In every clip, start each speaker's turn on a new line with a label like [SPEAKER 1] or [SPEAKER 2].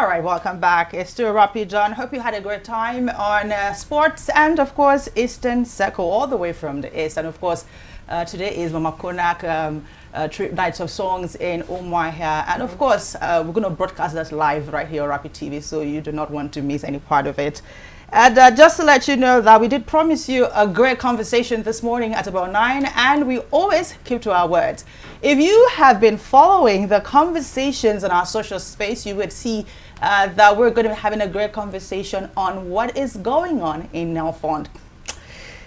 [SPEAKER 1] All right, welcome back. It's still Rapi John. Hope you had a great time on sports and, of course, Eastern Circle, all the way from the East. And, of course, today is Mama Konak Nights of Songs in Umuahia. And, of course, we're going to broadcast that live right here on Rapi TV, so you do not want to miss any part of it. And just to let you know that we did promise you a great conversation this morning at about 9, and we always keep to our words. If you have been following the conversations in our social space, you would see that we're going to be having a great conversation on what is going on in Nelfund.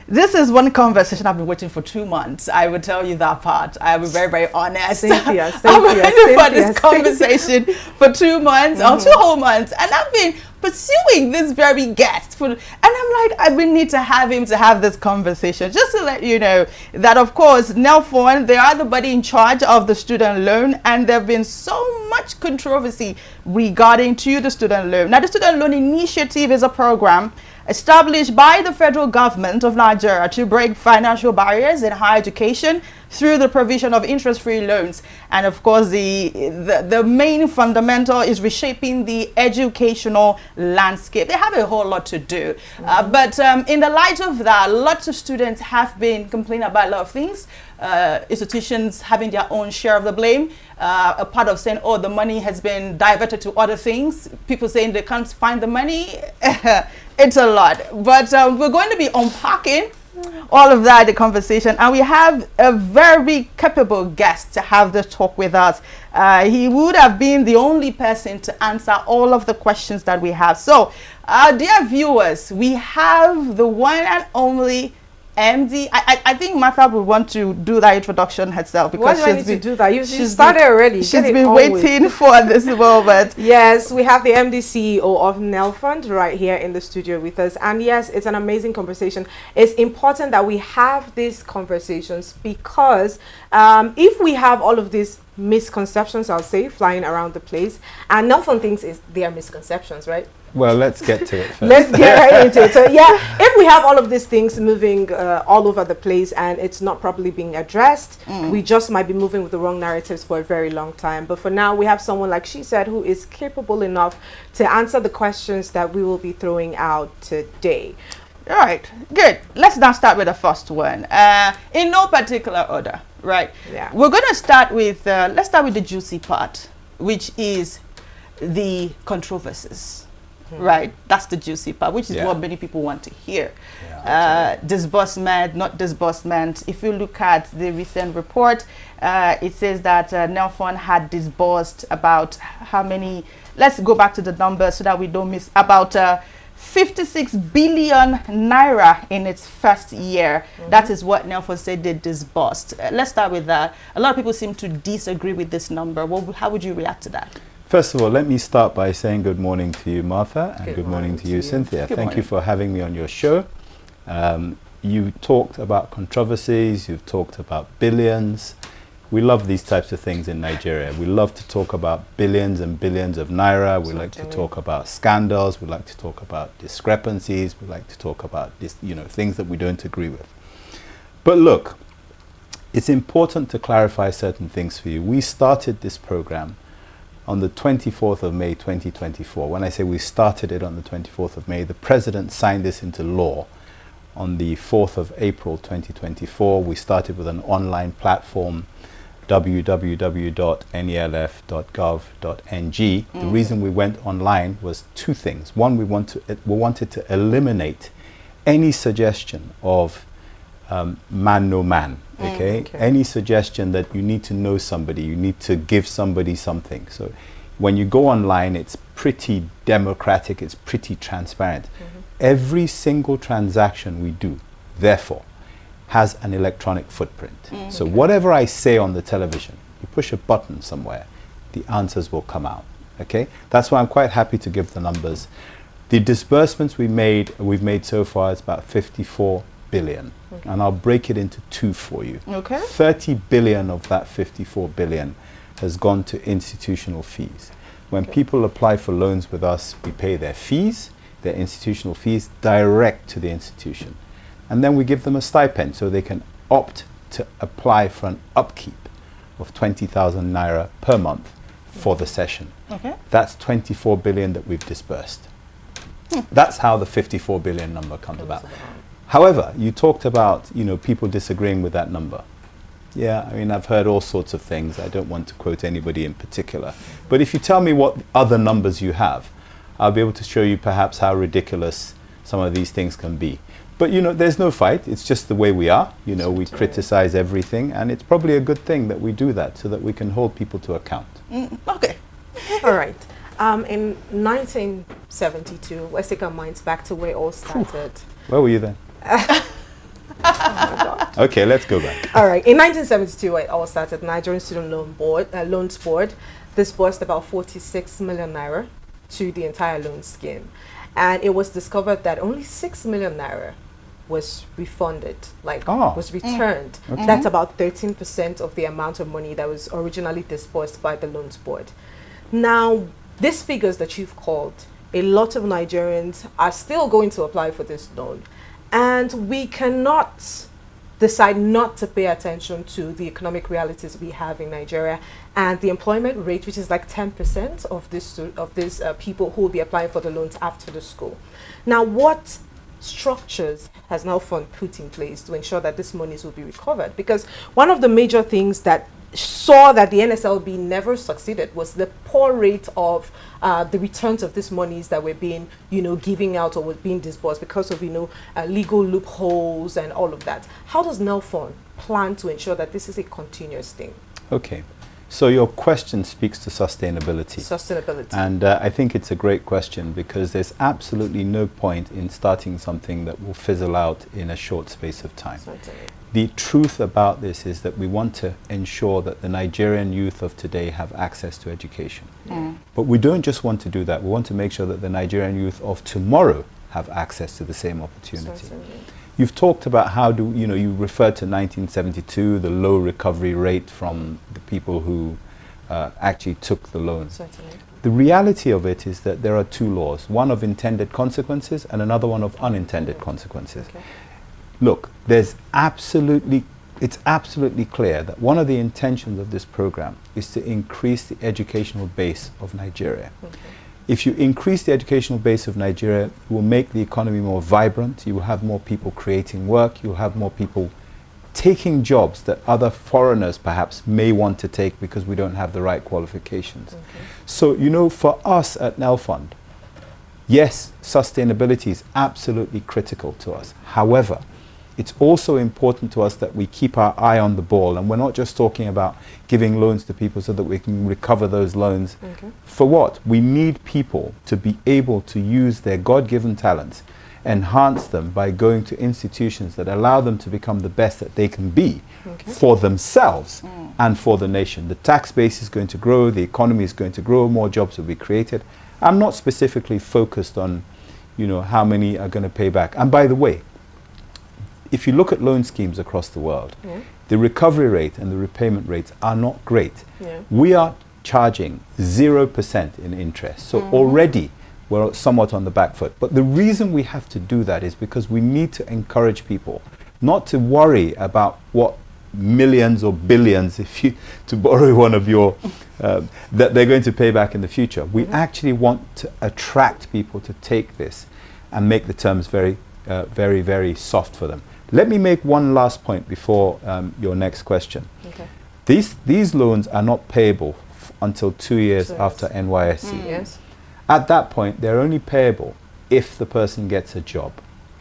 [SPEAKER 1] This is one conversation I've been waiting for 2 months. I will tell you that part. I will be very, very honest. I've been waiting for this conversation for 2 months or 2 whole months. And I've been pursuing this very guest. And I'm like, I will need to have him to have this conversation. Just to let you know that, of course, Nelfund, they are the body in charge of the student loan. And there have been so much controversy regarding to the student loan. Now, the Student Loan Initiative is a program established by the federal government of Nigeria to break financial barriers in higher education through the provision of interest-free loans. And of course, the main fundamental is reshaping the educational landscape. They have a whole lot to do. But in the light of that, lots of students have been complaining about a lot of things. Institutions having their own share of the blame. A part of saying, oh, the money has been diverted to other things. People saying they can't find the money. It's a lot. But we're going to be unpacking all of that in the conversation. And we have a very capable guest to have this talk with us. He would have been the only person to answer all of the questions that we have. So, dear viewers, we have the one and only MD. I think Martha would want to do that introduction herself because
[SPEAKER 2] why do I need to do that? She started already.
[SPEAKER 1] She's been waiting for this moment.
[SPEAKER 2] Yes, we have the MD CEO of Nelfund right here in the studio with us. And yes, it's an amazing conversation. It's important that we have these conversations because if we have all of these misconceptions, I'll say, flying around the place, and Nelfund thinks they are misconceptions, right?
[SPEAKER 3] Well, let's get to it first.
[SPEAKER 2] Let's get right into it. So yeah, if we have all of these things moving all over the place and it's not properly being addressed, we just might be moving with the wrong narratives for a very long time. But for now, we have someone, like she said, who is capable enough to answer the questions that we will be throwing out today.
[SPEAKER 1] All right, good. Let's now start with the first one. In no particular order, right?
[SPEAKER 2] Yeah.
[SPEAKER 1] We're going to start with, let's start with the juicy part, which is the controversies. Right, that's the juicy part, which is what many people want to hear. Disbursement, not disbursement. If you look at the recent report, it says that Nelfund had disbursed about how many? Let's go back to the numbers so that we don't miss. About 56 billion naira in its first year. That is what Nelfund said they disbursed. Let's start with that. A lot of people seem to disagree with this number. How would you react to that?
[SPEAKER 3] First of all, let me start by saying good morning to you, Martha, and good morning to you, Cynthia. Thank you for having me on your show. You talked about controversies, you've talked about billions. We love these types of things in Nigeria. We love to talk about billions and billions of naira. We like to talk about scandals. We like to talk about discrepancies. We like to talk about this, things that we don't agree with. But look, it's important to clarify certain things for you. We started this program on the 24th of May 2024. When I say we started it on the 24th of May, the president signed this into law on the 4th of April 2024. We started with an online platform, www.nelf.gov.ng. The reason we went online was 2 things. One, we wanted to eliminate any suggestion of man no man. Okay? Any suggestion that you need to know somebody, you need to give somebody something. So when you go online, it's pretty democratic, it's pretty transparent. Every single transaction we do, therefore, has an electronic footprint. So whatever I say on the television, you push a button somewhere, the answers will come out. Okay? That's why I'm quite happy to give the numbers. The disbursements we've made so far is about 54 billion. And I'll break it into 2 for you. 30 billion of that 54 billion has gone to institutional fees. When people apply for loans with us, we pay their fees, their institutional fees, direct to the institution. And then we give them a stipend so they can opt to apply for an upkeep of 20,000 naira per month for the session.
[SPEAKER 1] Okay.
[SPEAKER 3] That's 24 billion that we've disbursed. That's how the 54 billion number comes about. However, you talked about, you know, people disagreeing with that number. Yeah, I mean, I've heard all sorts of things. I don't want to quote anybody in particular. But if you tell me what other numbers you have, I'll be able to show you perhaps how ridiculous some of these things can be. But, you know, there's no fight. It's just the way we are. You know, we criticize everything. And it's probably a good thing that we do that so that we can hold people to account.
[SPEAKER 1] Okay.
[SPEAKER 2] All right. In 1972, let's take our minds back to where it all started.
[SPEAKER 3] Where were you then?
[SPEAKER 2] Oh my God.
[SPEAKER 3] Okay, let's go back.
[SPEAKER 2] All right. In 1972, it all started. Nigerian Student Loans Board disbursed about 46 million naira to the entire loan scheme. And it was discovered that only 6 million naira was refunded, was returned.
[SPEAKER 3] Okay.
[SPEAKER 2] That's about 13% of the amount of money that was originally disbursed by the Loans Board. Now, these figures that you've called, a lot of Nigerians are still going to apply for this loan. And we cannot decide not to pay attention to the economic realities we have in Nigeria and the employment rate, which is like 10% of these people who will be applying for the loans after the school. Now, what structures has Nelfund put in place to ensure that these monies will be recovered? Because one of the major things that saw that the NSLB never succeeded was the poor rate of the returns of these monies that were being, giving out or was being disbursed because of, legal loopholes and all of that. How does Nelfund plan to ensure that this is a continuous thing?
[SPEAKER 3] Okay. So your question speaks to sustainability.
[SPEAKER 2] Sustainability.
[SPEAKER 3] And I think it's a great question because there's absolutely no point in starting something that will fizzle out in a short space of time.
[SPEAKER 2] Certainly.
[SPEAKER 3] The truth about this is that we want to ensure that the Nigerian youth of today have access to education. But we don't just want to do that. We want to make sure that the Nigerian youth of tomorrow have access to the same opportunity.
[SPEAKER 2] Certainly.
[SPEAKER 3] You've talked about how you referred to 1972, the low recovery rate from the people who actually took the loan.
[SPEAKER 2] Certainly.
[SPEAKER 3] The reality of it is that there are two laws, one of intended consequences and another one of unintended consequences.
[SPEAKER 2] Okay.
[SPEAKER 3] Look, it's absolutely clear that one of the intentions of this program is to increase the educational base of Nigeria.
[SPEAKER 2] Okay.
[SPEAKER 3] If you increase the educational base of Nigeria, it will make the economy more vibrant, you will have more people creating work, you'll have more people taking jobs that other foreigners perhaps may want to take because we don't have the right qualifications.
[SPEAKER 2] Okay.
[SPEAKER 3] So, for us at Nelfund, yes, sustainability is absolutely critical to us. However, it's also important to us that we keep our eye on the ball, and we're not just talking about giving loans to people so that we can recover those loans.
[SPEAKER 2] Okay.
[SPEAKER 3] For what? We need people to be able to use their God-given talents, enhance them by going to institutions that allow them to become the best that they can be for themselves and for the nation. The tax base is going to grow, the economy is going to grow, more jobs will be created. I'm not specifically focused on, how many are going to pay back. And by the way, if you look at loan schemes across the world, the recovery rate and the repayment rates are not great.
[SPEAKER 2] Yeah.
[SPEAKER 3] We are charging 0% in interest. So already we're somewhat on the back foot. But the reason we have to do that is because we need to encourage people not to worry about what millions or billions, to borrow one of your, that they're going to pay back in the future. We actually want to attract people to take this and make the terms very, very soft for them. Let me make one last point before your next question.
[SPEAKER 2] Okay.
[SPEAKER 3] These loans are not payable until 2 years after NYSC.
[SPEAKER 2] Yes.
[SPEAKER 3] At that point, they're only payable if the person gets a job.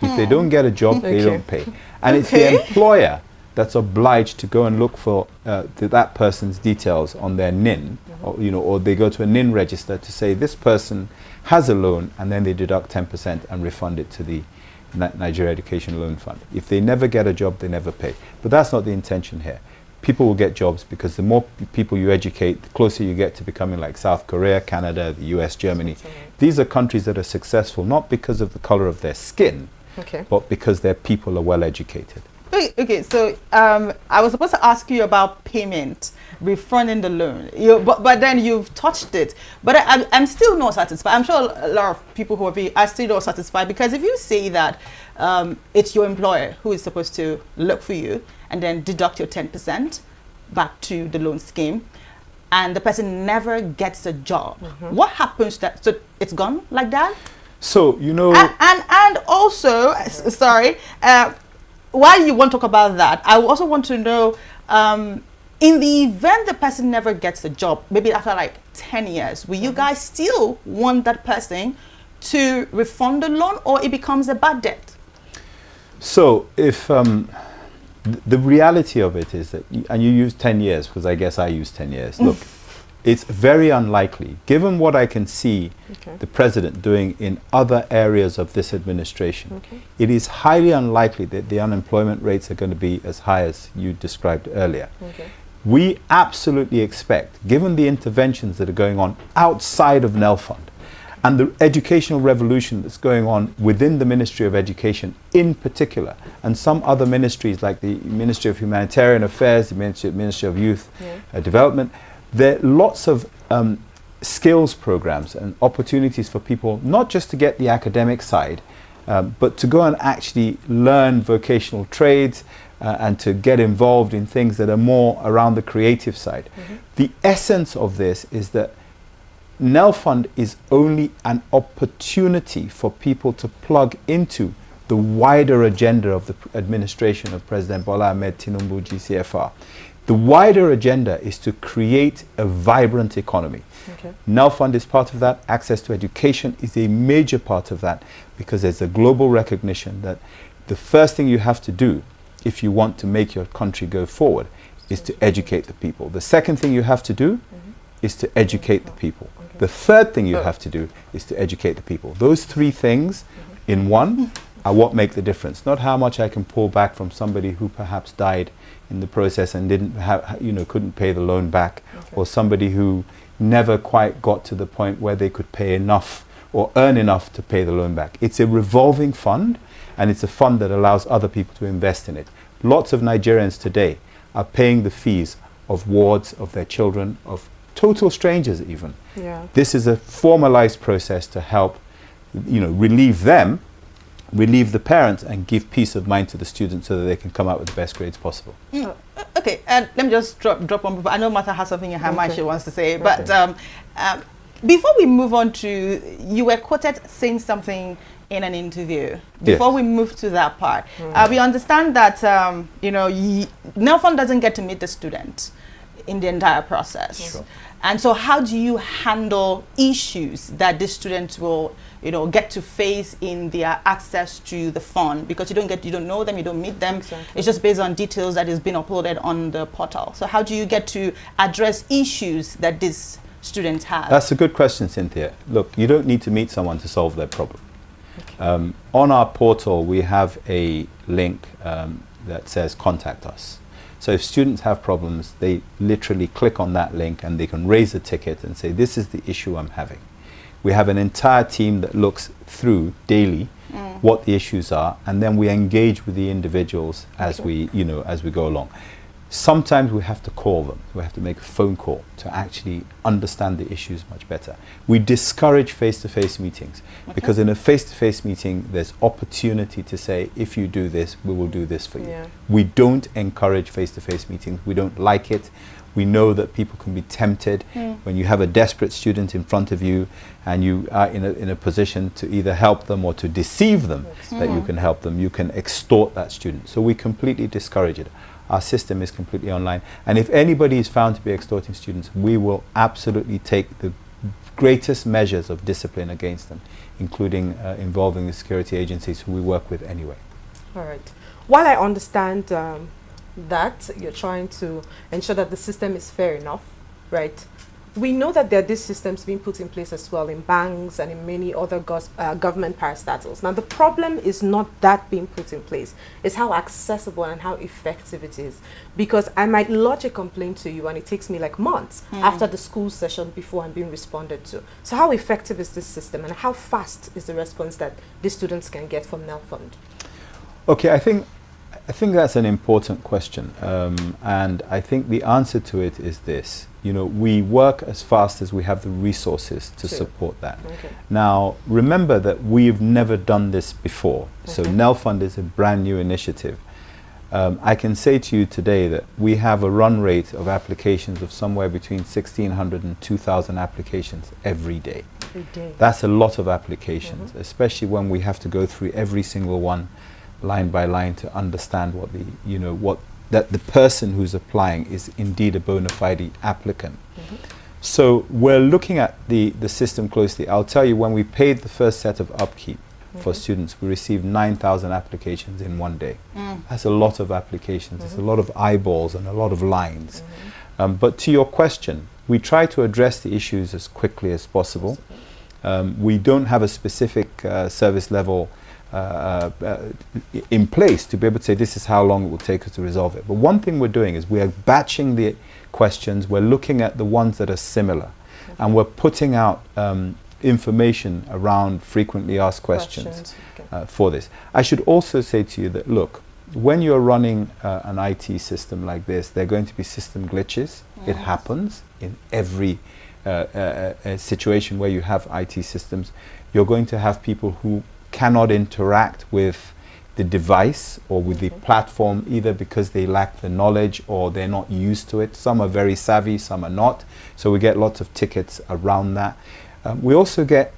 [SPEAKER 3] If they don't get a job, they don't pay. And it's the employer that's obliged to go and look for that person's details on their NIN, or they go to a NIN register to say this person has a loan, and then they deduct 10% and refund it to the Nigeria Education Loan Fund. If they never get a job, they never pay. But that's not the intention here. People will get jobs because the more people you educate, the closer you get to becoming like South Korea, Canada, the US, Germany. These are countries that are successful not because of the color of their skin, but because their people are well educated.
[SPEAKER 1] Okay, so I was supposed to ask you about payment, refunding the loan, but then you've touched it. But I'm still not satisfied. I'm sure a lot of people who are still not satisfied, because if you say that it's your employer who is supposed to look for you and then deduct your 10% back to the loan scheme, and the person never gets a job, what happens to that? So it's gone like that?
[SPEAKER 3] So, you know...
[SPEAKER 1] And also, sorry, while you want to talk about that, I also want to know, in the event the person never gets a job, maybe after like 10 years, will you guys still want that person to refund the loan, or it becomes a bad debt?
[SPEAKER 3] So if the reality of it is that, and you use 10 years, because I guess I use 10 years. Look, it's very unlikely, given what I can see the president doing in other areas of this administration, it is highly unlikely that the unemployment rates are going to be as high as you described earlier. We absolutely expect, given the interventions that are going on outside of Nelfund, and the educational revolution that's going on within the Ministry of Education in particular, and some other ministries like the Ministry of Humanitarian Affairs, the Ministry of Youth Development, there are lots of skills programs and opportunities for people, not just to get the academic side, but to go and actually learn vocational trades and to get involved in things that are more around the creative side. The essence of this is that Nelfund is only an opportunity for people to plug into the wider agenda of the administration of President Bola Ahmed Tinubu GCFR. The wider agenda is to create a vibrant economy. Nelfund is part of that. Access to education is a major part of that, because there's a global recognition that the first thing you have to do if you want to make your country go forward is to educate the people. The second thing you have to do is to educate the people. The third thing you have to do is to educate the people. Those three things in one are what make the difference. Not how much I can pull back from somebody who perhaps died in the process and didn't have, couldn't pay the loan back, or somebody who never quite got to the point where they could pay enough or earn enough to pay the loan back. It's a revolving fund, and it's a fund that allows other people to invest in it. Lots of Nigerians today are paying the fees of wards of their children, of total strangers even. This is a formalized process to help, relieve them, relieve the parents, and give peace of mind to the students so that they can come out with the best grades possible.
[SPEAKER 1] Okay, let me just drop on. I know Martha has something in her mind she wants to say, but before we move on to, you were quoted saying something in an interview. Before we move to that part, we understand that Nelfund doesn't get to meet the student in the entire process. And so how do you handle issues that the students will get to face in their access to the fund? Because you don't know them, you don't meet them. It's just based on details that is being uploaded on the portal. So how do you get to address issues that these students have?
[SPEAKER 3] That's a good question, Cynthia. Look, you don't need to meet someone to solve their problem. On our portal, we have a link that says contact us. So if students have problems, they literally click on that link and they can raise a ticket and say, this is the issue I'm having. We have an entire team that looks through daily what the issues are, and then we engage with the individuals as we go along. Sometimes we have to call them. We have to make a phone call to actually understand the issues much better. We discourage face-to-face meetings because in a face-to-face meeting, there's opportunity to say, if you do this, we will do this for you. We don't encourage face-to-face meetings. We don't like it. We know that people can be tempted when you have a desperate student in front of you and you are in a position to either help them or to deceive them that you can help them. You can extort that student. So we completely discourage it. Our system is completely online. And if anybody is found to be extorting students, we will absolutely take the greatest measures of discipline against them, including involving the security agencies who we work with anyway.
[SPEAKER 2] All right. While I understand that you're trying to ensure that the system is fair enough, right? We know that there are these systems being put in place as well in banks and in many other government parastatals. Now, the problem is not that being put in place. It's how accessible and how effective it is. Because I might lodge a complaint to you and it takes me like months after the school session before I'm being responded to. So how effective is this system and how fast is the response that the students can get from Nelfund?
[SPEAKER 3] Okay, I think that's an important question. And I think the answer to it is this. We work as fast as we have the resources to support that. Now, remember that we've never done this before. So Nelfund is a brand new initiative. I can say to you today that we have a run rate of applications of somewhere between 1,600 and 2,000 applications every day.
[SPEAKER 2] Every day.
[SPEAKER 3] That's a lot of applications, especially when we have to go through every single one line by line to understand what the, you know, what that the person who's applying is indeed a bona fide applicant. So we're looking at the system closely. I'll tell you, when we paid the first set of upkeep for students, we received 9,000 applications in one day. That's a lot of applications. It's a lot of eyeballs and a lot of lines. But to your question, we try to address the issues as quickly as possible. We don't have a specific service level in place to be able to say this is how long it will take us to resolve it. But one thing we're doing is we are batching the questions. We're looking at the ones that are similar, and we're putting out information around frequently asked questions for this. I should also say to you that, look, when you're running an IT system like this, there are going to be system glitches. It happens in every situation where you have IT systems. You're going to have people who cannot interact with the device or with the platform, either because they lack the knowledge or they're not used to it. Some are very savvy, some are not. So we get lots of tickets around that. We also get,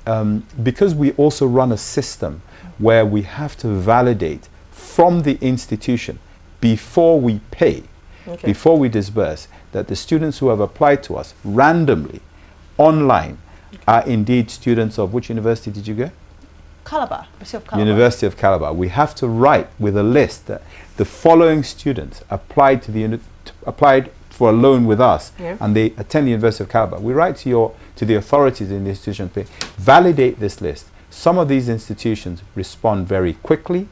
[SPEAKER 3] because we also run a system where we have to validate from the institution before we pay, before we disburse, that the students who have applied to us randomly, online, are indeed students of which university did you go?
[SPEAKER 1] Calabar, University of Calabar.
[SPEAKER 3] University of Calabar. We have to write with a list that the following students applied to the applied for a loan with us, and they attend the University of Calabar. We write to the authorities in the institution, validate this list. Some of these institutions respond very quickly.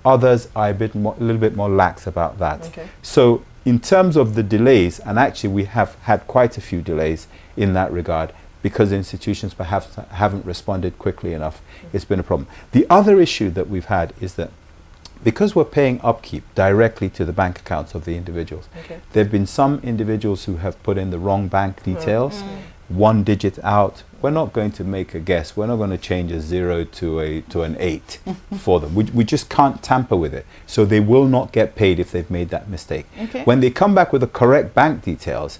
[SPEAKER 3] Others are a little bit more lax about that. So in terms of the delays, and actually we have had quite a few delays in that regard, because institutions perhaps haven't responded quickly enough. It's been a problem. The other issue that we've had is that because we're paying upkeep directly to the bank accounts of the individuals, there have been some individuals who have put in the wrong bank details, one digit out. We're not going to make a guess. We're not going to change a 0 to an 8 for them. We just can't tamper with it. So they will not get paid if they've made that mistake. When they come back with the correct bank details,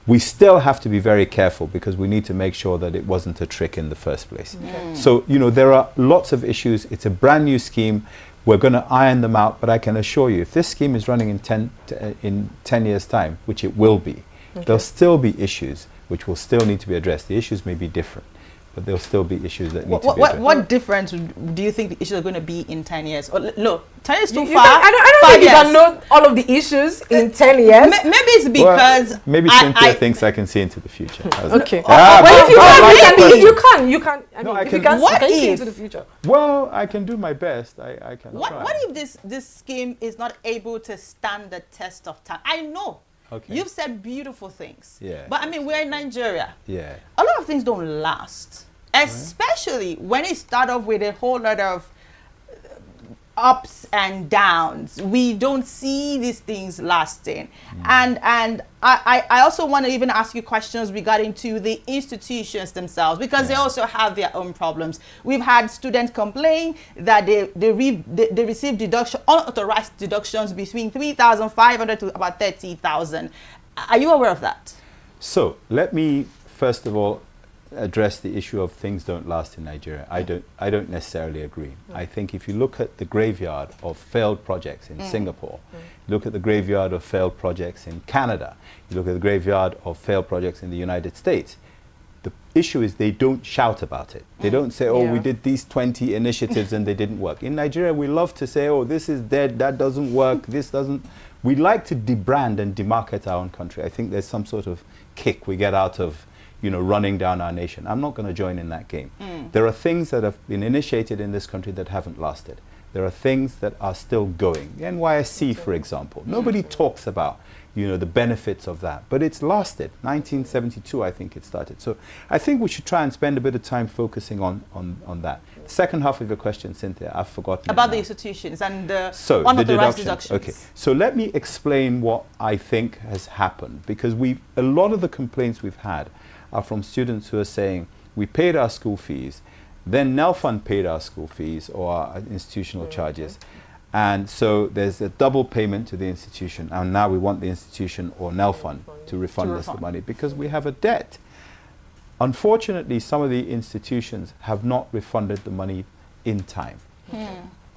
[SPEAKER 3] we still have to be very careful, because we need to make sure that it wasn't a trick in the first place. So, you know, there are lots of issues. It's a brand new scheme. We're going to iron them out, but I can assure you, if this scheme is running in 10 years' time, which it will be, there'll still be issues which will still need to be addressed. The issues may be different, but there'll still be issues that need to be addressed. What
[SPEAKER 1] difference do you think the issues are going to be in 10 years? Or, look, 10 years too far.
[SPEAKER 2] I don't think you can know all of the issues in 10 years.
[SPEAKER 1] Maybe it's because...
[SPEAKER 3] Well, maybe Cynthia thinks I can see into the future.
[SPEAKER 2] Okay.
[SPEAKER 3] Well,
[SPEAKER 2] if you can. I mean, if you can see into the future.
[SPEAKER 3] Well, I can do my best. I can try.
[SPEAKER 1] What if this scheme is not able to stand the test of time? I know. You've said beautiful things. But I mean, we're in Nigeria. A lot of things don't last. Especially when it starts off with a whole lot of ups and downs. We don't see these things lasting. And I also want to even ask you questions regarding to the institutions themselves, because they also have their own problems. We've had students complain that they receive unauthorized deductions between 3,500 to about 30,000. Are you aware of that?
[SPEAKER 3] So let me first of all address the issue of things don't last in Nigeria. I don't necessarily agree. I think if you look at the graveyard of failed projects in Singapore, look at the graveyard of failed projects in Canada, you look at the graveyard of failed projects in the United States, the issue is they don't shout about it. They don't say, oh, we did these 20 initiatives and they didn't work. In Nigeria, we love to say, oh, this is dead, that doesn't work, this doesn't. We like to debrand and demarket our own country. I think there's some sort of kick we get out of, you know, running down our nation. I'm not going to join in that game. There are things that have been initiated in this country that haven't lasted. There are things that are still going. The NYSC, for example, nobody talks about, you know, the benefits of that, but it's lasted. 1972, I think it started. So I think we should try and spend a bit of time focusing on that. The second half of your question, Cynthia, I've forgotten. About the
[SPEAKER 1] institutions and the
[SPEAKER 3] unauthorized deductions. Okay, so let me explain what I think has happened, because a lot of the complaints we've had are from students who are saying, we paid our school fees, then Nelfund paid our school fees or our institutional charges, And so there's a double payment to the institution, and now we want the institution or Nelfund to refund us the money because we have a debt. Unfortunately, some of the institutions have not refunded the money in time.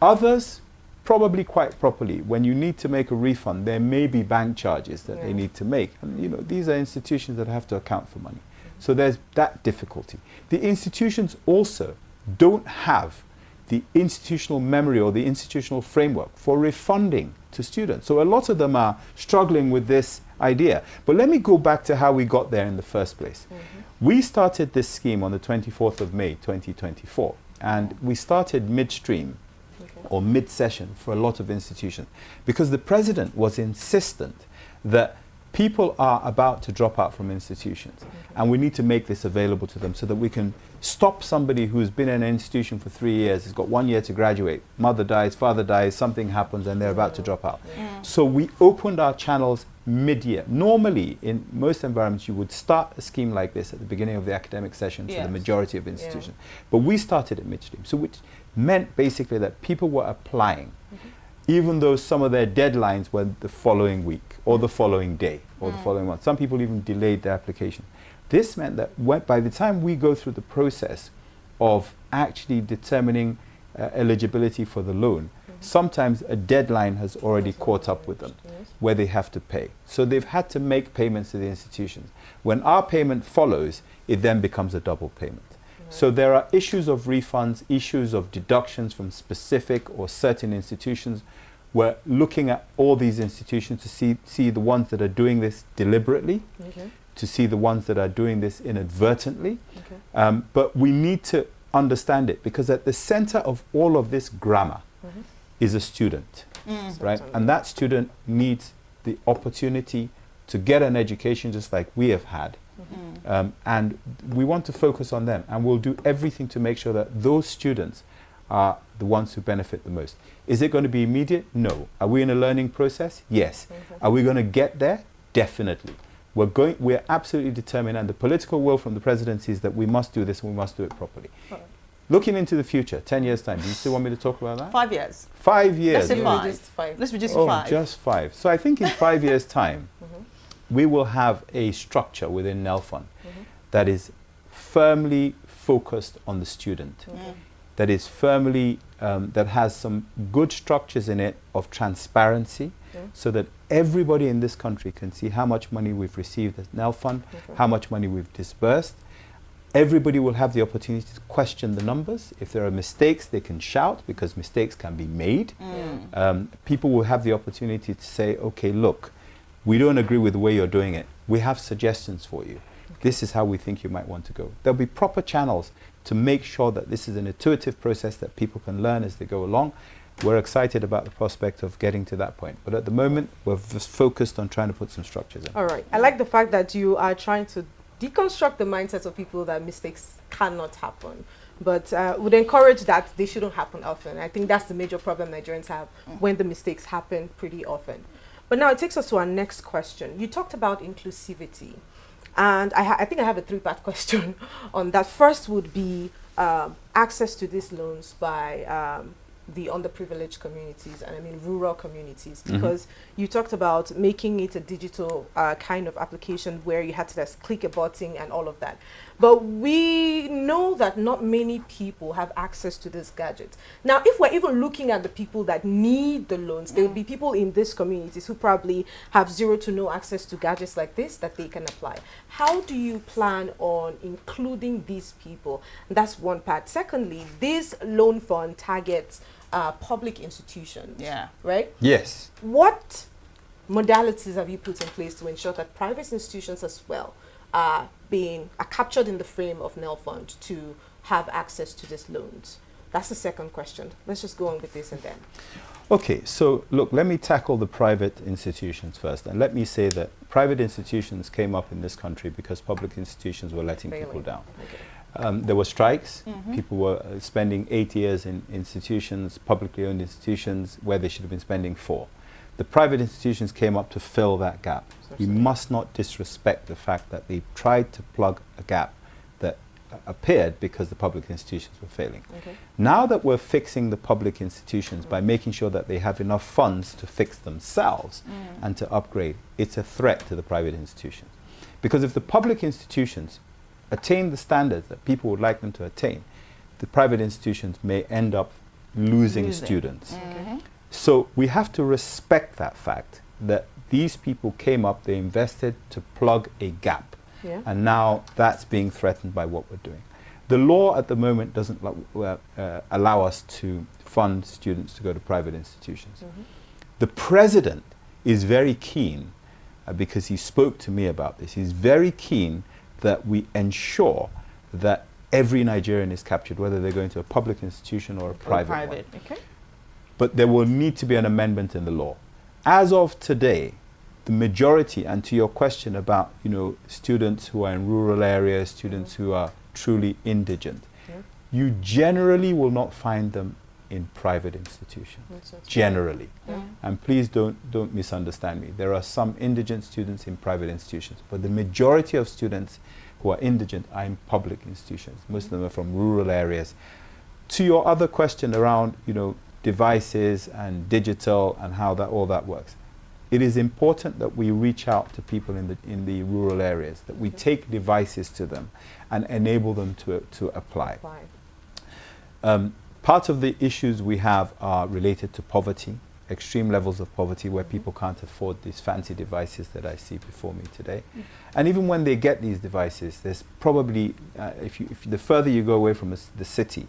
[SPEAKER 3] Others, probably quite properly. When you need to make a refund, there may be bank charges that they need to make. And you know, these are institutions that have to account for money. So there's that difficulty. The institutions also don't have the institutional memory or the institutional framework for refunding to students. So a lot of them are struggling with this idea. But let me go back to how we got there in the first place. We started this scheme on the 24th of May, 2024. And we started midstream or mid-session for a lot of institutions because the president was insistent that people are about to drop out from institutions and we need to make this available to them so that we can stop somebody who's been in an institution for 3 years, has got 1 year to graduate, mother dies, father dies, something happens and they're about to drop out. So we opened our channels mid-year. Normally, in most environments, you would start a scheme like this at the beginning of the academic session for the majority of institutions. But we started at midstream, so which meant basically that people were applying, even though some of their deadlines were the following week or the following day or the following month. Some people even delayed their application. This meant that by the time we go through the process of actually determining eligibility for the loan, sometimes a deadline has already caught up with them where they have to pay. So they've had to make payments to the institutions. When our payment follows, it then becomes a double payment. So there are issues of refunds, issues of deductions from specific or certain institutions. We're looking at all these institutions to see the ones that are doing this deliberately, to see the ones that are doing this inadvertently. But we need to understand it because at the center of all of this grammar is a student, right? And that student needs the opportunity to get an education just like we have had. And we want to focus on them, and we'll do everything to make sure that those students are the ones who benefit the most. Is it going to be immediate? No. Are we in a learning process? Yes. Are we going to get there? Definitely. We're absolutely determined, and the political will from the presidency is that we must do this and we must do it properly. Looking into the future, 10 years' time, do you still want me to talk about that?
[SPEAKER 1] 5 years.
[SPEAKER 3] 5 years.
[SPEAKER 1] Let's say 5. Let's reduce to 5.
[SPEAKER 3] Just 5. So I think in 5 years' time, we will have a structure within Nelfund that is firmly focused on the student, that is firmly, that has some good structures in it of transparency, so that everybody in this country can see how much money we've received as Nelfund, how much money we've disbursed. Everybody will have the opportunity to question the numbers. If there are mistakes, they can shout because mistakes can be made. People will have the opportunity to say, okay, look, we don't agree with the way you're doing it. We have suggestions for you. This is how we think you might want to go. There'll be proper channels to make sure that this is an intuitive process that people can learn as they go along. We're excited about the prospect of getting to that point. But at the moment, we're just focused on trying to put some structures in.
[SPEAKER 2] All right. I like the fact that you are trying to deconstruct the mindsets of people that mistakes cannot happen. But would encourage that they shouldn't happen often. I think that's the major problem Nigerians have when the mistakes happen pretty often. But now it takes us to our next question. You talked about inclusivity. And I think I have a 3-part question on that. First would be access to these loans by the underprivileged communities, and I mean rural communities, because you talked about making it a digital kind of application where you had to just click a button and all of that. But we know that not many people have access to this gadget. Now, if we're even looking at the people that need the loans, there would be people in these communities who probably have zero to no access to gadgets like this that they can apply. How do you plan on including these people? That's one part. Secondly, this loan fund targets public institutions, right?
[SPEAKER 3] Yes.
[SPEAKER 2] What modalities have you put in place to ensure that private institutions as well are captured in the frame of Nelfund to have access to these loans? That's the second question. Let's just go on with this and then.
[SPEAKER 3] Okay, so look, let me tackle the private institutions first. And let me say that private institutions came up in this country because public institutions were letting people down. There were strikes. People were spending 8 years in institutions, publicly owned institutions, where they should have been spending 4. The private institutions came up to fill that gap. We must not disrespect the fact that they tried to plug a gap that appeared because the public institutions were failing.
[SPEAKER 2] Okay.
[SPEAKER 3] Now that we're fixing the public institutions by making sure that they have enough funds to fix themselves and to upgrade, it's a threat to the private institutions. Because if the public institutions attain the standards that people would like them to attain, the private institutions may end up losing students. So we have to respect that fact that these people came up, they invested to plug a gap.
[SPEAKER 2] Yeah.
[SPEAKER 3] And now that's being threatened by what we're doing. The law at the moment doesn't allow us to fund students to go to private institutions. The president is very keen, because he spoke to me about this, he's very keen that we ensure that every Nigerian is captured, whether they're going to a public institution or a private one.
[SPEAKER 2] Okay.
[SPEAKER 3] But there will need to be an amendment in the law. As of today, the majority, and to your question about, you know, students who are in rural areas, students who are truly indigent, you generally will not find them in private institutions. Generally. And please don't misunderstand me. There are some indigent students in private institutions, but the majority of students who are indigent are in public institutions. Most of them are from rural areas. To your other question around, you know, devices and digital and how that all that works, it is important that we reach out to people in the rural areas, that we take devices to them and enable them to apply. Part of the issues we have are related to poverty, extreme levels of poverty where people can't afford these fancy devices that I see before me today. And even when they get these devices, there's probably, if the further you go away from the city,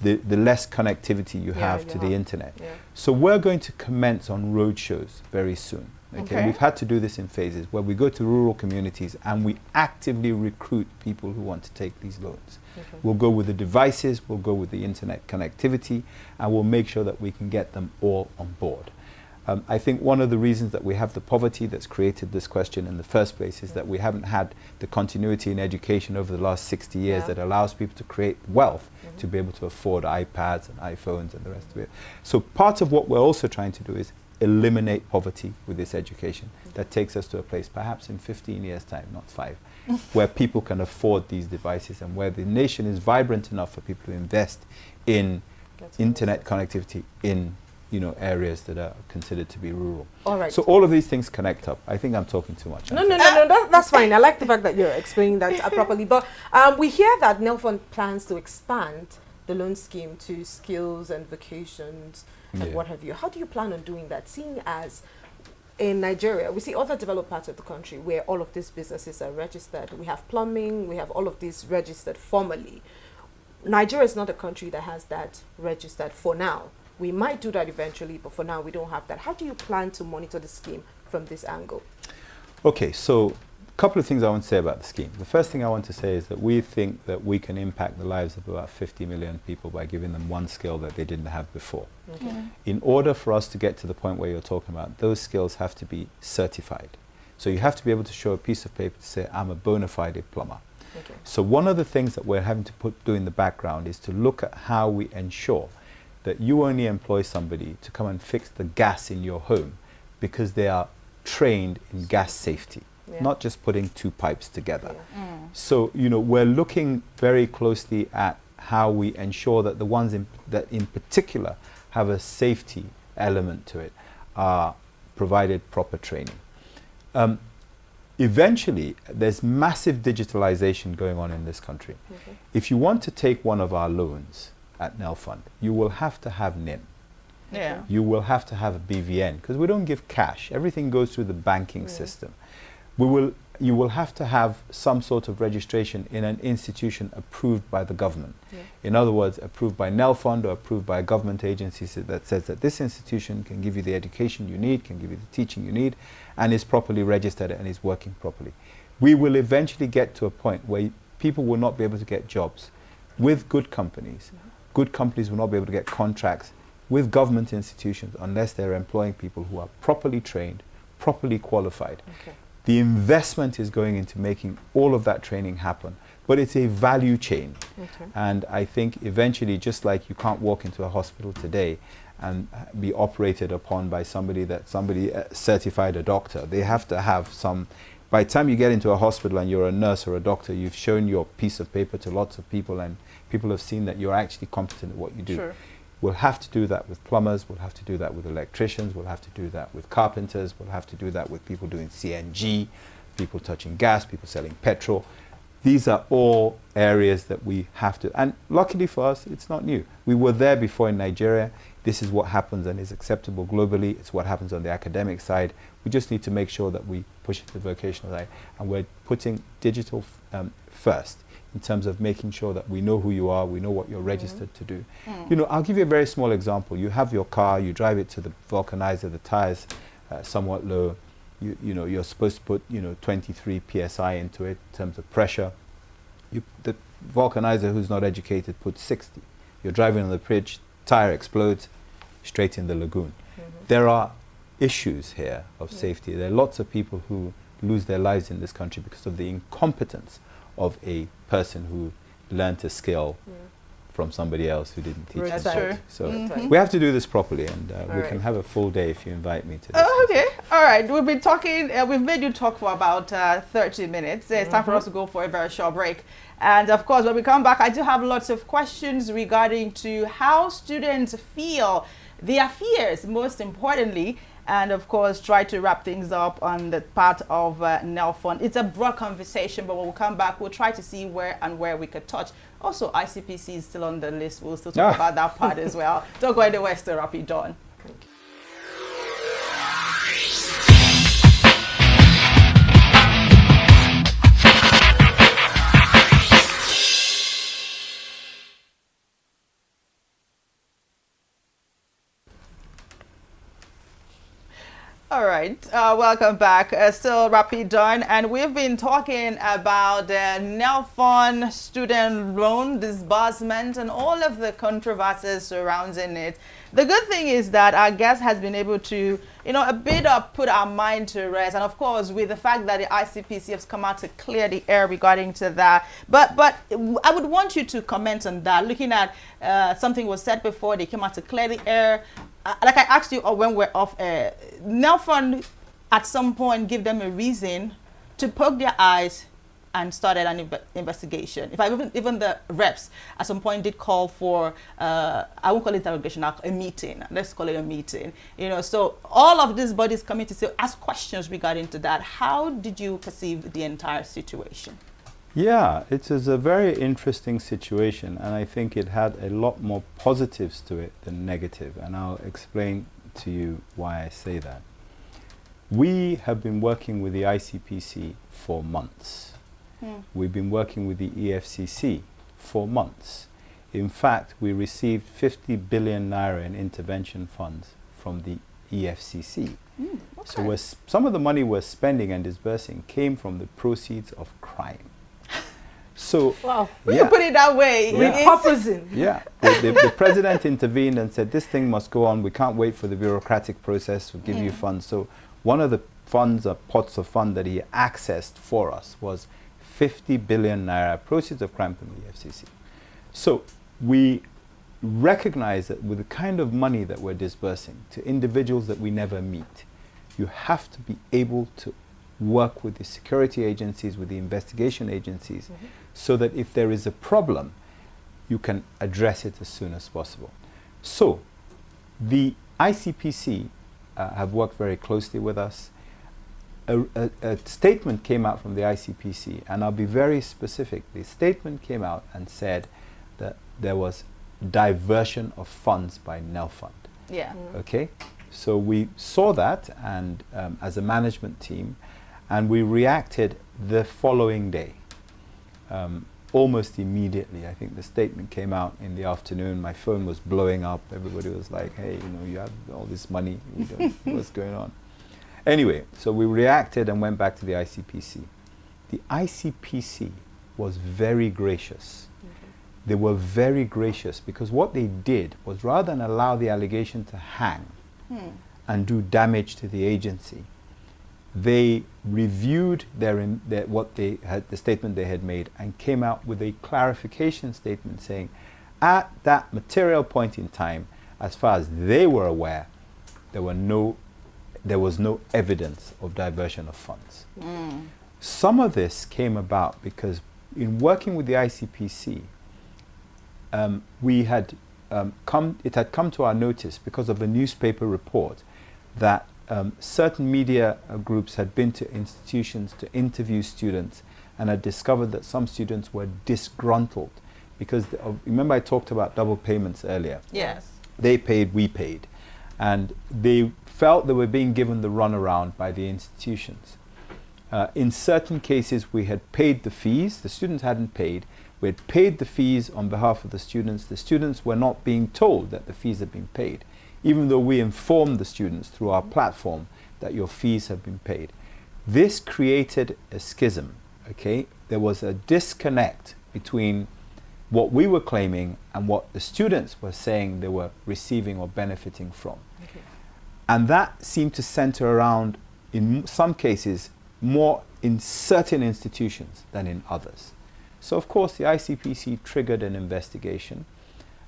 [SPEAKER 3] the less connectivity you have to the internet. So we're going to commence on road shows very soon. Okay? We've had to do this in phases where we go to rural communities and we actively recruit people who want to take these loans. We'll go with the devices, we'll go with the internet connectivity, and we'll make sure that we can get them all on board. I think one of the reasons that we have the poverty that's created this question in the first place is that we haven't had the continuity in education over the last 60 years that allows people to create wealth to be able to afford iPads and iPhones and the rest of it. So part of what we're also trying to do is eliminate poverty with this education that takes us to a place perhaps in 15 years' time, not 5, where people can afford these devices and where the nation is vibrant enough for people to invest in internet connectivity in, you know, areas that are considered to be rural.
[SPEAKER 2] All right.
[SPEAKER 3] So all of these things connect up. I think I'm talking too much.
[SPEAKER 2] No, that's fine. I like the fact that you're explaining that properly. But we hear that Nelfund plans to expand the loan scheme to skills and vocations and what have you. How do you plan on doing that, seeing as in Nigeria, we see other developed parts of the country where all of these businesses are registered. We have plumbing, we have all of these registered formally. Nigeria is not a country that has that registered for now. We might do that eventually, but for now we don't have that. How do you plan to monitor the scheme from this angle? Okay, so a couple of things I want to say about the scheme. The first thing I want to say is that we think that we can impact the lives of about 50 million people by giving them one skill that they didn't have before. In order for us to get to the point where you're talking about, those skills have to be certified. So you have to be able to show a piece of paper to say, I'm a bona fide plumber. So one of the things that we're having to do in the background is to look at how we ensure that you only employ somebody to come and fix the gas in your home because they are trained in gas safety, not just putting 2 pipes together. So, you know, we're looking very closely at how we ensure that the ones that in particular have a safety element to it are provided proper training. Eventually, there's massive digitalization going on in this country. If you want to take one of our loans at Nelfund, you will have to have NIN. You will have to have a BVN because we don't give cash. Everything goes through the banking system. You will have to have some sort of registration in an institution approved by the government. In other words, approved by Nelfund or approved by a government agency that says that this institution can give you the education you need, can give you the teaching you need, and is properly registered and is working properly. We will eventually get to a point where people will not be able to get jobs with good companies. Good companies will not be able to get contracts with government institutions unless they're employing people who are properly trained, properly qualified. The investment is going into making all of that training happen, but it's a value chain. And I think eventually, just like you can't walk into a hospital today and be operated upon by somebody certified a doctor, they have to have some
[SPEAKER 3] by the time you get into a hospital and you're a nurse or a doctor, you've shown your piece of paper to lots of people, and people have seen that you're actually competent at what you do.
[SPEAKER 1] Sure.
[SPEAKER 3] We'll have to do that with plumbers, we'll have to do that with electricians, we'll have to do that with carpenters, we'll have to do that with people doing CNG, people touching gas, people selling petrol. These are all areas that we have to, and luckily for us, it's not new. We were there before in Nigeria. This is what happens and is acceptable globally. It's what happens on the academic side. We just need to make sure that we push it to the vocational side, and we're putting digital first in terms of making sure that we know who you are, we know what you're registered to do. You know, I'll give you a very small example. You have your car, you drive it to the vulcanizer, the tires somewhat low. You know, you're supposed to put, 23 psi into it in terms of pressure. The vulcanizer who's not educated puts 60. You're driving on the bridge, tire explodes, straight in the lagoon. There are issues here of safety. There are lots of people who lose their lives in this country because of the incompetence of a person who learned a skill from somebody else who didn't teach them.
[SPEAKER 1] True.
[SPEAKER 3] So we have to do this properly, and we can have a full day if you invite me to this.
[SPEAKER 1] Okay, all right. We've been talking, we've made you talk for about 30 minutes. It's time for us to go for a very short break. And of course, when we come back, I do have lots of questions regarding to how students feel, their fears, most importantly, and of course, try to wrap things up on the part of Nelfund. It's a broad conversation, but when we come back, we'll try to see where we could touch. Also, ICPC is still on the list. We'll still talk about that part as well. Don't go anywhere, still Rapid John. All right, welcome back. Still Rapid John, and we've been talking about Nelfund student loan disbursement and all of the controversies surrounding it. The good thing is that our guest has been able to, a bit of put our mind to rest, and of course, with the fact that the ICPC has come out to clear the air regarding to that. But I would want you to comment on that. Looking at something was said before, they came out to clear the air. Like I asked you when we're off air, Nelfund at some point give them a reason to poke their eyes and started an investigation. If even the reps at some point did call for, I won't call it interrogation, a meeting. Let's call it a meeting. So all of these bodies coming to say, ask questions regarding to that. How did you perceive the entire situation?
[SPEAKER 3] Yeah, it is a very interesting situation, and I think it had a lot more positives to it than negative, and I'll explain to you why I say that. We have been working with the ICPC for months. We've been working with the EFCC for months. In fact, we received 50 billion naira in intervention funds from the EFCC. So some of the money we're spending and disbursing came from the proceeds of crime. So,
[SPEAKER 1] wow, you put it that way.
[SPEAKER 3] Yeah, the president intervened and said, this thing must go on. We can't wait for the bureaucratic process to give you funds. So one of the funds, or pots of fund that he accessed for us was 50 billion naira proceeds of crime from the FCC. So we recognize that with the kind of money that we're disbursing to individuals that we never meet, you have to be able to work with the security agencies, with the investigation agencies, so that if there is a problem, you can address it as soon as possible. So the ICPC have worked very closely with us. A statement came out from the ICPC, and I'll be very specific. The statement came out and said that there was diversion of funds by Nelfund.
[SPEAKER 1] Yeah.
[SPEAKER 3] Okay? So we saw that, and as a management team, and we reacted the following day, almost immediately. I think the statement came out in the afternoon. My phone was blowing up. Everybody was like, hey, you have all this money. We don't know what's going on. Anyway, so we reacted and went back to the ICPC. The ICPC was very gracious. They were very gracious because what they did was, rather than allow the allegation to hang and do damage to the agency, they reviewed the statement they had made and came out with a clarification statement saying, at that material point in time, as far as they were aware, there was no evidence of diversion of funds. Some of this came about because in working with the ICPC, it had come to our notice because of a newspaper report that certain media groups had been to institutions to interview students and had discovered that some students were disgruntled because, remember I talked about double payments earlier?
[SPEAKER 1] Yes.
[SPEAKER 3] They paid, we paid. And they felt they were being given the runaround by the institutions. In certain cases, we had paid the fees. The students hadn't paid. We had paid the fees on behalf of the students. The students were not being told that the fees had been paid, even though we informed the students through our platform that your fees have been paid. This created a schism, okay? There was a disconnect between what we were claiming and what the students were saying they were receiving or benefiting from. Okay. And that seemed to center around, in some cases, more in certain institutions than in others. So of course the ICPC triggered an investigation,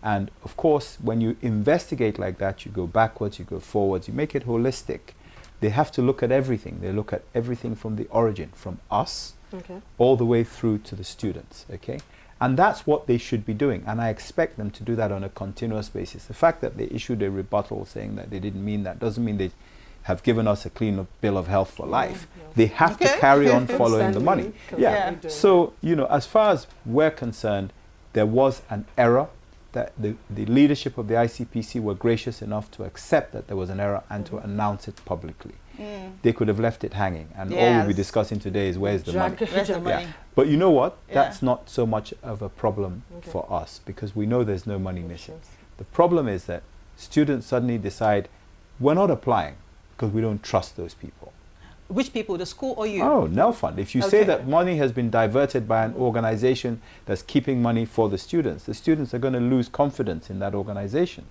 [SPEAKER 3] and of course when you investigate like that, you go backwards, you go forwards, you make it holistic. They have to look at everything. They look at everything from the origin, from us, all the way through to the students, okay? And that's what they should be doing, and I expect them to do that on a continuous basis. The fact that they issued a rebuttal saying that they didn't mean that doesn't mean they have given us a clean bill of health for life. They have to carry on following the money. So, you know, as far as we're concerned, there was an error that the leadership of the ICPC were gracious enough to accept that there was an error and to announce it publicly. They could have left it hanging, and all we'll be discussing today is where's the money. But you know what? That's not so much of a problem for us, because we know there's no money missing. The problem is that students suddenly decide, we're not applying because we don't trust those people.
[SPEAKER 1] Which people, the school or you?
[SPEAKER 3] Oh, Nelfund. If you say that money has been diverted by an organization that's keeping money for the students are going to lose confidence in that organization.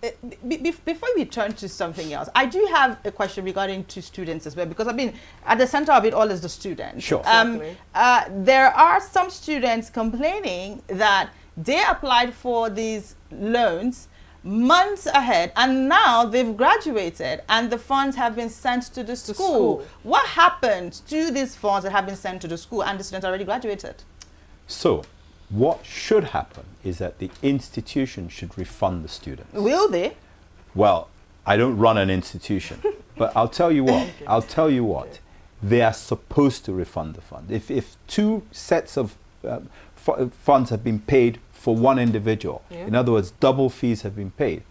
[SPEAKER 1] Before we turn to something else, I do have a question regarding to students as well, because I mean, at the center of it all is the students.
[SPEAKER 3] Sure.
[SPEAKER 1] There are some students complaining that they applied for these loans months ahead, and now they've graduated and the funds have been sent to the school. What happened to these funds that have been sent to the school and the students already graduated?
[SPEAKER 3] So what should happen is that the institution should refund the students.
[SPEAKER 1] Will they?
[SPEAKER 3] Well, I don't run an institution, but I'll tell you what, they are supposed to refund the fund. If two sets of funds have been paid for one individual, in other words, double fees have been paid,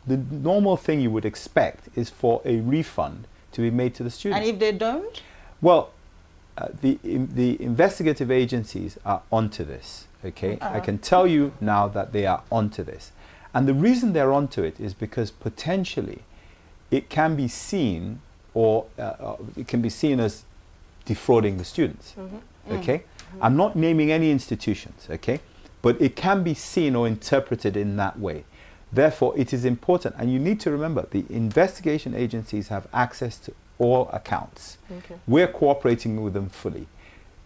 [SPEAKER 3] the normal thing you would expect is for a refund to be made to the student.
[SPEAKER 1] And if they don't?
[SPEAKER 3] Well, the investigative agencies are onto this, okay? I can tell you now that they are onto this. And the reason they're onto it is because potentially it can be seen, or it can be seen as defrauding the students, okay? I'm not naming any institutions, okay? But it can be seen or interpreted in that way. Therefore, it is important, and you need to remember, the investigation agencies have access to all accounts. We're cooperating with them fully.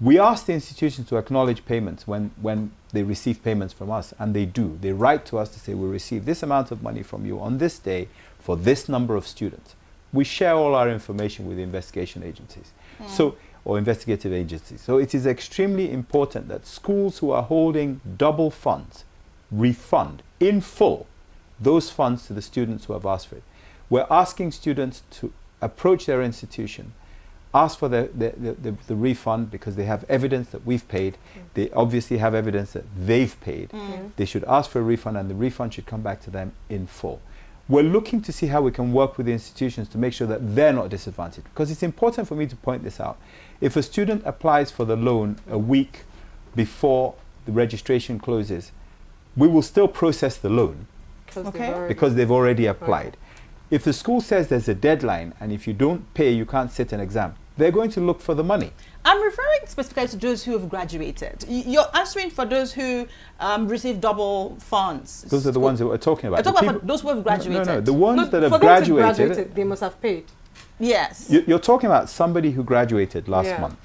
[SPEAKER 3] We ask the institutions to acknowledge payments when they receive payments from us, and they do. They write to us to say, we received this amount of money from you on this day for this number of students. We share all our information with the investigation agencies. Or investigative agencies. So it is extremely important that schools who are holding double funds refund in full those funds to the students who have asked for it. We're asking students to approach their institution, ask for the refund because they have evidence that we've paid. They obviously have evidence that they've paid. They should ask for a refund, and the refund should come back to them in full. We're looking to see how we can work with the institutions to make sure that they're not disadvantaged, because it's important for me to point this out. If a student applies for the loan a week before the registration closes, we will still process the loan because they've already applied. If the school says there's a deadline and if you don't pay, you can't sit an exam, they're going to look for the money.
[SPEAKER 1] I'm referring specifically to those who have graduated. You're answering for those who receive double funds.
[SPEAKER 3] Those are the ones that we're talking about.
[SPEAKER 1] I'm talking about those who have graduated.
[SPEAKER 3] No, the ones that have graduated,
[SPEAKER 2] they must have paid.
[SPEAKER 1] Yes.
[SPEAKER 3] You're talking about somebody who graduated last month.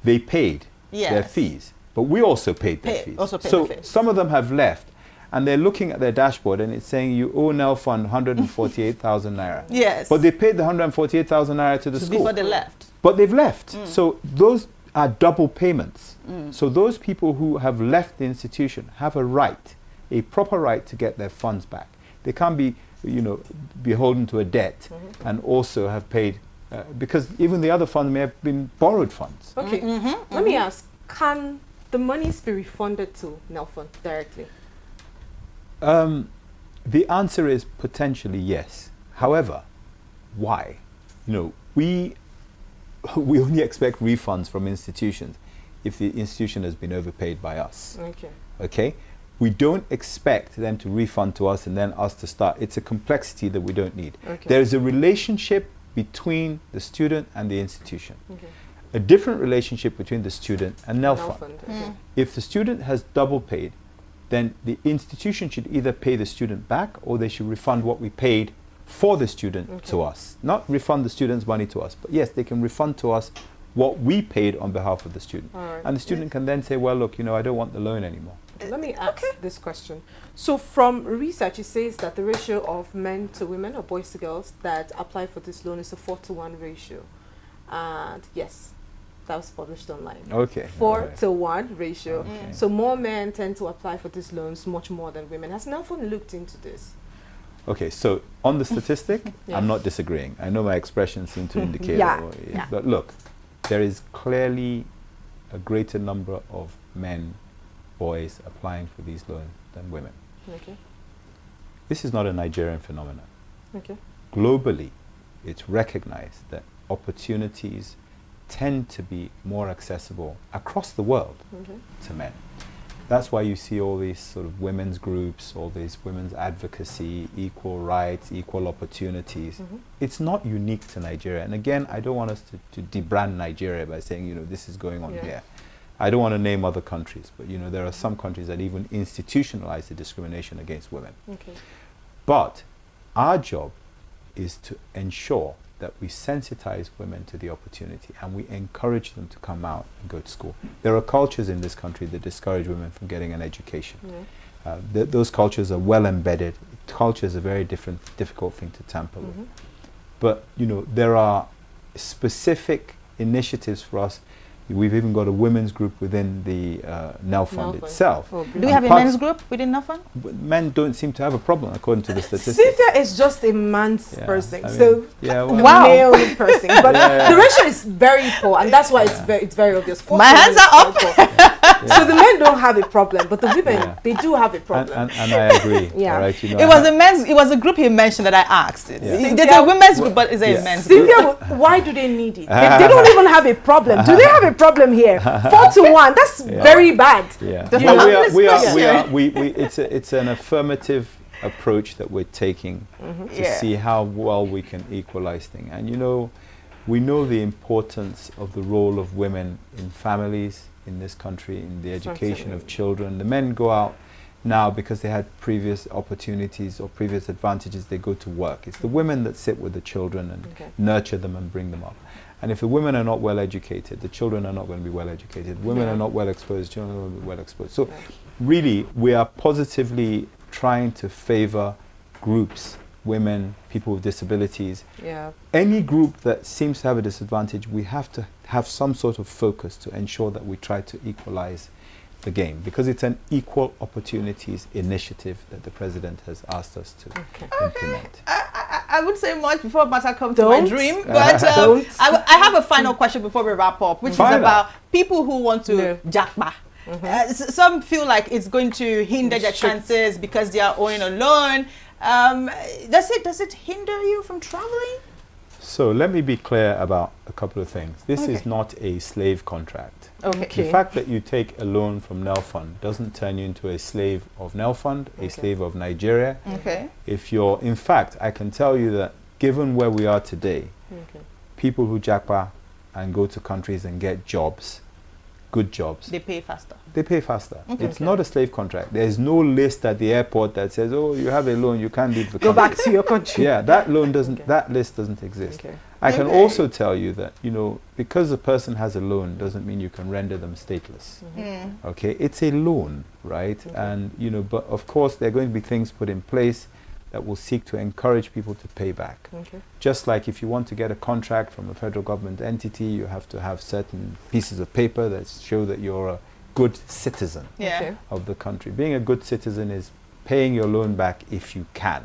[SPEAKER 3] They paid their fees, but we also paid their fees. So some of them have left, and they're looking at their dashboard and it's saying you owe Nelfund 148,000 naira.
[SPEAKER 1] Yes.
[SPEAKER 3] But they paid the 148,000 naira to the school.
[SPEAKER 1] Before they left.
[SPEAKER 3] But they've left. So those are double payments. So those people who have left the institution have a right, a proper right to get their funds back. They can't be, beholden to a debt and also have paid, because even the other funds may have been borrowed funds.
[SPEAKER 2] Okay, let me ask, can the monies be refunded to Nelfund directly?
[SPEAKER 3] The answer is potentially yes. However, why? We only expect refunds from institutions if the institution has been overpaid by us. Okay? We don't expect them to refund to us and then us to start. It's a complexity that we don't need. There is a relationship between the student and the institution. A different relationship between the student and Nelfund. If the student has double paid, then the institution should either pay the student back or they should refund what we paid for the student to us. Not refund the student's money to us, but yes, they can refund to us what we paid on behalf of the student. And the student can then say, well, look, I don't want the loan anymore.
[SPEAKER 2] Let me ask this question. So from research, it says that the ratio of men to women or boys to girls that apply for this loan is a 4-to-1 ratio. And yes, that was published online. 4-to-1 ratio. So more men tend to apply for these loans much more than women. Has Nelfund looked into this?
[SPEAKER 3] Okay, so on the statistic, I'm not disagreeing. I know my expressions seem to indicate but look, there is clearly a greater number of men, boys applying for these loans than women. This is not a Nigerian phenomenon. Globally, it's recognized that opportunities tend to be more accessible across the world to men. That's why you see all these sort of women's groups, all these women's advocacy, equal rights, equal opportunities. It's not unique to Nigeria. And again, I don't want us to debrand Nigeria by saying, this is going on here. I don't want to name other countries, but there are some countries that even institutionalize the discrimination against women. But our job is to ensure that we sensitize women to the opportunity and we encourage them to come out and go to school. There are cultures in this country that discourage women from getting an education. Those cultures are well embedded. Culture is a very difficult thing to tamper with. But there are specific initiatives for us. We've even got a women's group within the Nelfund itself.
[SPEAKER 1] Do we have a men's group within Nelfund?
[SPEAKER 3] Men don't seem to have a problem, according to the statistics.
[SPEAKER 2] Cynthia is just a man's person,
[SPEAKER 1] wow,
[SPEAKER 2] male person. But the ratio is very poor, and that's why it's very obvious.
[SPEAKER 1] My hands are up.
[SPEAKER 2] So the men don't have a problem, but the women they do have a problem.
[SPEAKER 3] And I agree. All right,
[SPEAKER 1] it was a group he mentioned that I asked. There's a women's group, but is it a men's group?
[SPEAKER 2] Cynthia, why do they need it? They don't even have a problem. Do they have a problem here? 4-to-1. That's very bad.
[SPEAKER 3] It's an affirmative approach that we're taking to see how well we can equalize things. And we know the importance of the role of women in families in this country, in the education of children. The men go out now because they had previous opportunities or previous advantages. They go to work. It's the women that sit with the children and nurture them and bring them up. And if the women are not well educated, the children are not going to be well educated. Women are not well exposed, children are not going to be well exposed. So really, we are positively trying to favor groups, women, people with disabilities. Any group that seems to have a disadvantage, we have to have some sort of focus to ensure that we try to equalize the game, because it's an equal opportunities initiative that the president has asked us to implement.
[SPEAKER 1] I would say much before matter come to my dream, but I have a final question before we wrap up, which is about people who want to jakpa. Some feel like it's going to hinder their chances because they are owing a loan. Does it hinder you from traveling?
[SPEAKER 3] So let me be clear about a couple of things. This is not a slave contract. The fact that you take a loan from Nelfund doesn't turn you into a slave of Nelfund, a slave of Nigeria. If you're, in fact, I can tell you that given where we are today, people who japa and go to countries and get jobs, good jobs,
[SPEAKER 1] they pay faster.
[SPEAKER 3] They pay faster. It's not a slave contract. There's no list at the airport that says, oh, you have a loan, you can't leave the country.
[SPEAKER 2] Go back to your country.
[SPEAKER 3] That loan doesn't, that list doesn't exist. I can also tell you that, because a person has a loan doesn't mean you can render them stateless. It's a loan, right? And, but of course there are going to be things put in place that will seek to encourage people to pay back.
[SPEAKER 2] Okay.
[SPEAKER 3] Just like if you want to get a contract from a federal government entity, you have to have certain pieces of paper that show that you're a good citizen of the country. Being a good citizen is paying your loan back if you can.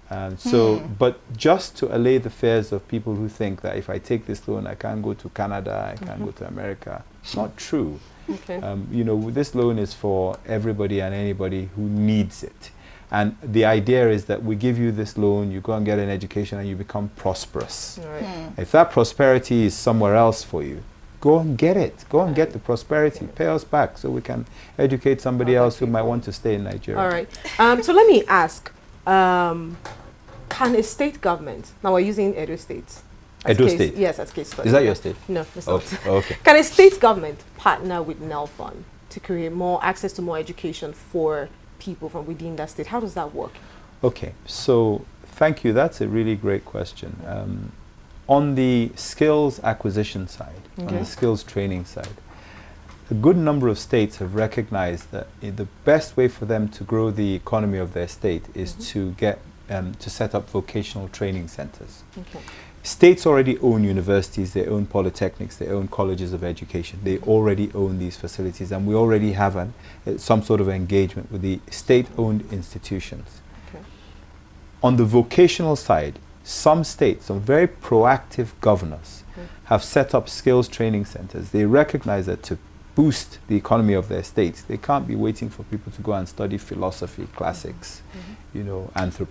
[SPEAKER 3] But just to allay the fears of people who think that if I take this loan, I can't go to Canada, I can't go to America. It's not true.
[SPEAKER 2] Okay.
[SPEAKER 3] You know, this loan is for everybody and anybody who needs it. And the idea is that we give you this loan, you go and get an education, and you become prosperous.
[SPEAKER 2] Right.
[SPEAKER 3] If that prosperity is somewhere else for you, go and get it. Go and get the prosperity. Pay us back so we can educate somebody else who might want to stay in Nigeria.
[SPEAKER 2] All right. So let me ask, can a state government, now we're using Edo State.
[SPEAKER 3] Edo State?
[SPEAKER 2] Yes, that's case study.
[SPEAKER 3] Is that your state?
[SPEAKER 2] No, it's
[SPEAKER 3] not.
[SPEAKER 2] not.
[SPEAKER 3] Okay.
[SPEAKER 2] Can a state government partner with Nelfund to create more access to more education for people from within that state? How does that work?
[SPEAKER 3] Okay, so thank you. That's a really great question. On the skills acquisition side, on the skills training side, a good number of states have recognized that the best way for them to grow the economy of their state is to get to set up vocational training centers.
[SPEAKER 2] Okay.
[SPEAKER 3] States already own universities, they own polytechnics, they own colleges of education. They already own these facilities, and we already have some sort of engagement with the state-owned institutions.
[SPEAKER 2] Okay.
[SPEAKER 3] On the vocational side, some states, some very proactive governors have set up skills training centers. They recognize that to boost the economy of their states, they can't be waiting for people to go and study philosophy, classics, you know,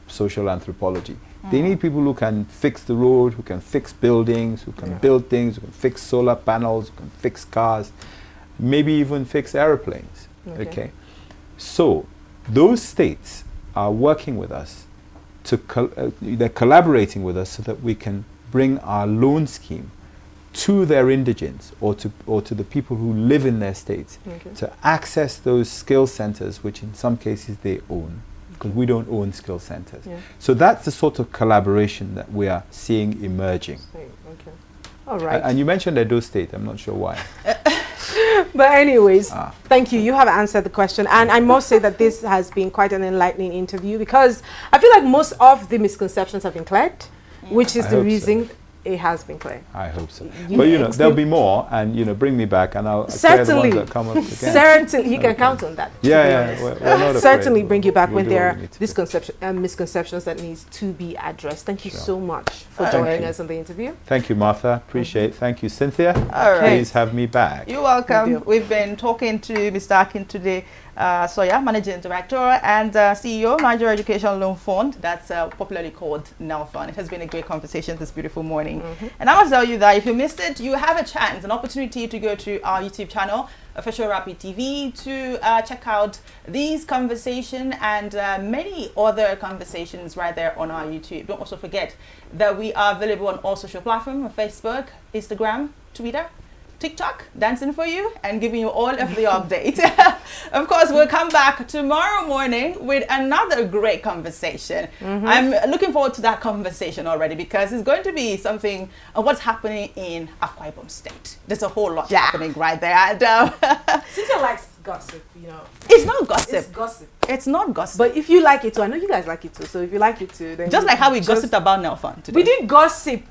[SPEAKER 3] social anthropology. They need people who can fix the road, who can fix buildings, who can build things, who can fix solar panels, who can fix cars, maybe even fix airplanes. Okay. So those states are working with us to they're collaborating with us so that we can bring our loan scheme to their indigents or to the people who live in their states to access those skill centers, which in some cases they own, because we don't own skill centers. So that's the sort of collaboration that we are seeing emerging.
[SPEAKER 2] Okay. All right.
[SPEAKER 3] And you mentioned Edo State. I'm not sure why.
[SPEAKER 2] But anyways, thank you. You have answered the question. And I must say that this has been quite an enlightening interview, because I feel like most of the misconceptions have been cleared, which is the reason it has been clear.
[SPEAKER 3] I hope so. But you know, there'll be more, and you know, bring me back, and I'll
[SPEAKER 2] certainly
[SPEAKER 3] clear the ones that come up again.
[SPEAKER 2] Certainly, you can count on that.
[SPEAKER 3] We're not
[SPEAKER 2] certainly
[SPEAKER 3] afraid.
[SPEAKER 2] bring you back when there
[SPEAKER 3] we'll
[SPEAKER 2] are misconceptions that needs to be addressed. Thank you so much for
[SPEAKER 3] Thank
[SPEAKER 2] joining
[SPEAKER 3] you.
[SPEAKER 2] us on the interview.
[SPEAKER 3] Thank you, Martha. Appreciate it. Thank you, Cynthia.
[SPEAKER 1] All right.
[SPEAKER 3] Please have me back.
[SPEAKER 1] You're welcome. We've been talking to Mr. Akin today. Managing Director and CEO, Nigerian Education Loan Fund, that's popularly called Nelfund. It has been a great conversation this beautiful morning. And I must tell you that if you missed it, you have a chance, an opportunity to go to our YouTube channel, Official Rapid TV, to check out these conversations and many other conversations right there on our YouTube. Don't also forget that we are available on all social platforms, Facebook, Instagram, Twitter, TikTok, dancing for you and giving you all of the updates. Of course, we'll come back tomorrow morning with another great conversation. I'm looking forward to that conversation already, because it's going to be something of what's happening in Akwa Ibom State. There's a whole lot happening right there. And,
[SPEAKER 2] Cynthia likes gossip, you know.
[SPEAKER 1] It's not gossip.
[SPEAKER 2] It's gossip.
[SPEAKER 1] It's not gossip.
[SPEAKER 2] But if you like it too, I know you guys like it too. So if you like it too, then
[SPEAKER 1] just like how we gossiped about Nelfund today.
[SPEAKER 2] We didn't gossip.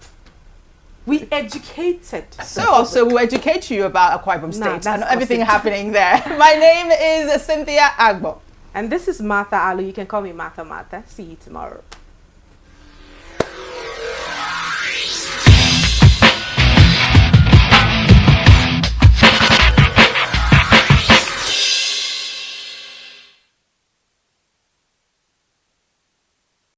[SPEAKER 2] We educated.
[SPEAKER 1] So we'll educate you about Akwa Ibom State and everything happening there. My name is Cynthia Agbo.
[SPEAKER 2] And this is Martha Alu. You can call me Martha. See you tomorrow.